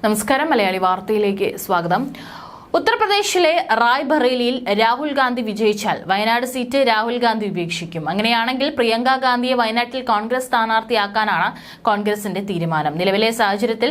നമസ്കാരം, മലയാളി വാർത്തയിലേക്ക് സ്വാഗതം. ഉത്തർപ്രദേശിലെ റായ്ബറേലിയിൽ രാഹുൽ ഗാന്ധി വിജയിച്ചാൽ വയനാട് സീറ്റ് രാഹുൽ ഗാന്ധി ഉപേക്ഷിക്കും. അങ്ങനെയാണെങ്കിൽ പ്രിയങ്ക ഗാന്ധിയെ വയനാട്ടിൽ കോൺഗ്രസ് സ്ഥാനാർത്ഥിയാക്കാനാണ് കോൺഗ്രസിന്റെ തീരുമാനം. നിലവിലെ സാഹചര്യത്തിൽ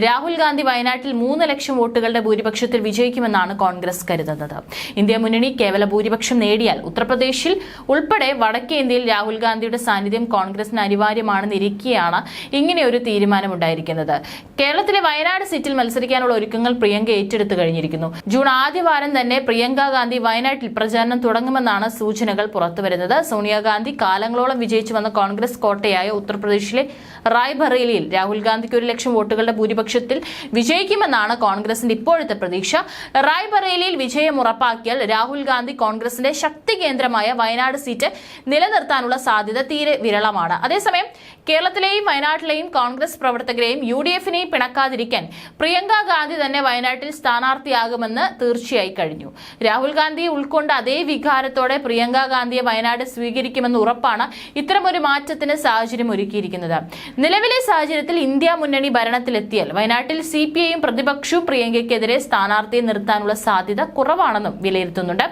രാഹുൽ ഗാന്ധി വയനാട്ടിൽ 3 ലക്ഷം വോട്ടുകളുടെ ഭൂരിപക്ഷത്തിൽ വിജയിക്കുമെന്നാണ് കോൺഗ്രസ് കരുതുന്നത്. ഇന്ത്യ മുന്നണി കേവല ഭൂരിപക്ഷം നേടിയാൽ ഉത്തർപ്രദേശിൽ ഉൾപ്പെടെ വടക്കേ ഇന്ത്യയിൽ രാഹുൽ ഗാന്ധിയുടെ സാന്നിധ്യം കോൺഗ്രസിന് അനിവാര്യമാണെന്നിരിക്കെയാണ് ഇങ്ങനെയൊരു തീരുമാനമുണ്ടായിരിക്കുന്നത്. കേരളത്തിലെ വയനാട് സീറ്റിൽ മത്സരിക്കാനുള്ള ഒരുക്കങ്ങൾ പ്രിയങ്ക ഏറ്റെടുത്തു കഴിഞ്ഞിരിക്കുന്നു. ജൂൺ ആദ്യവാരം തന്നെ പ്രിയങ്ക ഗാന്ധി വയനാട്ടിൽ പ്രചാരണം തുടങ്ങുമെന്നാണ് സൂചനകൾ പുറത്തുവരുന്നത്. സോണിയാഗാന്ധി കാലങ്ങളോളം വിജയിച്ചു വന്ന കോൺഗ്രസ് കോട്ടയായ ഉത്തർപ്രദേശിലെ റായ്ബറേലിയിൽ രാഹുൽ ഗാന്ധിക്ക് 1 ലക്ഷം വോട്ടുകളുടെ ഭൂരിപക്ഷത്തിൽ വിജയിക്കുമെന്നാണ് കോൺഗ്രസിന്റെ ഇപ്പോഴത്തെ പ്രതീക്ഷ. റായ്ബറേലിയിൽ വിജയം ഉറപ്പാക്കിയാൽ രാഹുൽ ഗാന്ധി കോൺഗ്രസിന്റെ ശക്തി കേന്ദ്രമായ വയനാട് സീറ്റ് നിലനിർത്താനുള്ള സാധ്യത തീരെ വിരളമാണ്. അതേസമയം കേരളത്തിലെയും വയനാട്ടിലെയും കോൺഗ്രസ് പ്രവർത്തകരെയും UDF-നെയും പിണക്കാതിരിക്കാൻ പ്രിയങ്ക ഗാന്ധി തന്നെ വയനാട്ടിൽ സ്ഥാനാർത്ഥിയാകുമെന്ന് തീർച്ചയായി കഴിഞ്ഞു. രാഹുൽ ഗാന്ധിയെ ഉൾക്കൊണ്ട അതേ വികാരത്തോടെ പ്രിയങ്ക ഗാന്ധിയെ വയനാട് സ്വീകരിക്കുമെന്ന് ഉറപ്പാണ് ഇത്തരമൊരു മാറ്റത്തിന് സാഹചര്യം ഒരുക്കിയിരിക്കുന്നത്. നിലവിലെ സാഹചര്യത്തിൽ ഇന്ത്യ മുന്നണി ഭരണത്തിലെത്തിയാൽ വയനാട്ടിൽ CPI-യും പ്രതിപക്ഷവും പ്രിയങ്കയ്ക്കെതിരെ സ്ഥാനാർത്ഥിയെ നിർത്താനുള്ള സാധ്യത കുറവാണെന്നും വിലയിരുത്തുന്നുണ്ട്.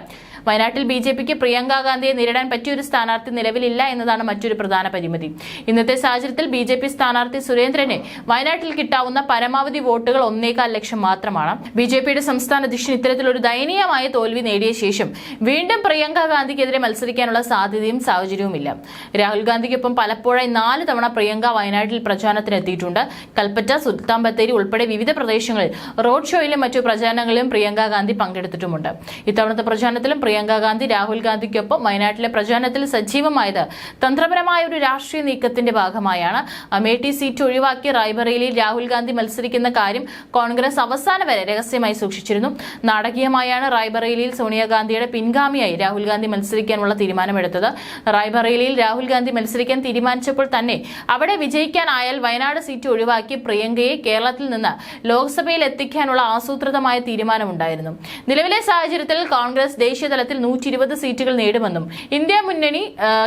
വയനാട്ടിൽ BJP-ക്ക് പ്രിയങ്ക ഗാന്ധിയെ നേരിടാൻ പറ്റിയൊരു സ്ഥാനാർത്ഥി നിലവിലില്ല എന്നതാണ് മറ്റൊരു പ്രധാന പരിമിതി. ഇന്നത്തെ സാഹചര്യത്തിൽ BJP സ്ഥാനാർത്ഥി സുരേന്ദ്രന് വയനാട്ടിൽ കിട്ടാവുന്ന പരമാവധി വോട്ടുകൾ 1.25 ലക്ഷം മാത്രമാണ്. BJP-യുടെ സംസ്ഥാന അധ്യക്ഷൻ ഇത്തരത്തിലൊരു ദയനീയമായ തോൽവി നേടിയ ശേഷം വീണ്ടും പ്രിയങ്ക ഗാന്ധിക്കെതിരെ മത്സരിക്കാനുള്ള സാധ്യതയും സാഹചര്യവുമില്ല. രാഹുൽ ഗാന്ധിക്കൊപ്പം പലപ്പോഴായി 4 തവണ പ്രിയങ്ക വയനാട്ടിൽ പ്രചാരണത്തിനെത്തിയിട്ടുണ്ട്. കൽപ്പറ്റ, സുൽത്താൻ ബത്തേരി ഉൾപ്പെടെ വിവിധ പ്രദേശങ്ങളിൽ റോഡ് ഷോയിലും മറ്റു പ്രചാരണങ്ങളിലും പ്രിയങ്ക ഗാന്ധി പങ്കെടുത്തിട്ടുമുണ്ട്. ഇത്തവണത്തെ പ്രചാരണത്തിലും പ്രിയങ്ക ഗാന്ധി രാഹുൽ ഗാന്ധിക്കൊപ്പം വയനാട്ടിലെ പ്രചാരണത്തിൽ സജീവമായത് തന്ത്രപരമായ ഒരു രാഷ്ട്രീയ നീക്കത്തിന്റെ ഭാഗമായാണ്. അമേഠി സീറ്റ് ഒഴിവാക്കി റായ്ബറേലിയിൽ രാഹുൽ ഗാന്ധി മത്സരിക്കുന്ന കാര്യം കോൺഗ്രസ് അവസാനം വരെ രഹസ്യമായി സൂക്ഷിച്ചിരുന്നു. നാടകീയമായാണ് റായ്ബറേലിയിൽ സോണിയാഗാന്ധിയുടെ പിൻഗാമിയായി രാഹുൽ ഗാന്ധി മത്സരിക്കാനുള്ള തീരുമാനമെടുത്തത്. റായ്ബറേലിയിൽ രാഹുൽ ഗാന്ധി മത്സരിക്കാൻ തീരുമാനിച്ചപ്പോൾ തന്നെ അവിടെ വിജയിക്കാനായാൽ വയനാട് സീറ്റ് ഒഴിവാക്കി പ്രിയങ്കയെ കേരളത്തിൽ നിന്ന് ലോക്സഭയിൽ എത്തിക്കാനുള്ള ആസൂത്രിതമായ തീരുമാനമുണ്ടായിരുന്നു. നിലവിലെ സാഹചര്യത്തിൽ കോൺഗ്രസ് ദേശീയ തലത്തിൽ 120 സീറ്റുകൾ നേടുമെന്നും ഇന്ത്യ മുന്നണി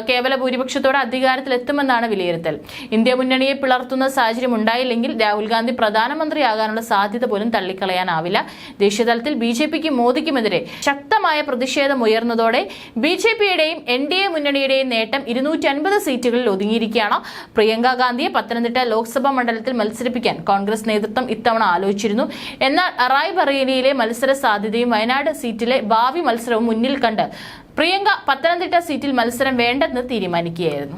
കേവല ഭൂരിപക്ഷത്തോടെ അധികാരത്തിലെത്തുമെന്നാണ് വിലയിരുത്തൽ. ഇന്ത്യ മുന്നണിയെ പിളർത്തുന്ന സാഹചര്യം ഉണ്ടായില്ലെങ്കിൽ രാഹുൽ ഗാന്ധി പ്രധാനമന്ത്രിയാകാനുള്ള സാധ്യത പോലും തള്ളിക്കളയാനാവില്ല. ദേശീയതലത്തിൽ BJP-ക്കും മോദിക്കുമെതിരെ ശക്തമായ പ്രതിഷേധം ഉയർന്നതോടെ BJP-യുടെയും NDA മുന്നണിയുടെയും നേട്ടം 250 സീറ്റുകളിൽ ഒതുങ്ങിയിരിക്കുകയാണ്. പ്രിയങ്ക ഗാന്ധിയെ പത്തനംതിട്ട ലോക്സഭാ മണ്ഡലത്തിൽ മത്സരിപ്പിക്കാൻ കോൺഗ്രസ് നേതൃത്വം ഇത്തവണ ആലോചിച്ചിരുന്നു. എന്നാൽ റായ്ബറേലിയിലെ മത്സര സാധ്യതയും വയനാട് സീറ്റിലെ ഭാവി മത്സരവും മുന്നിൽ കണ്ട് പ്രിയങ്ക പത്തനംതിട്ട സീറ്റിൽ മത്സരം വേണ്ടെന്ന് തീരുമാനിക്കുകയായിരുന്നു.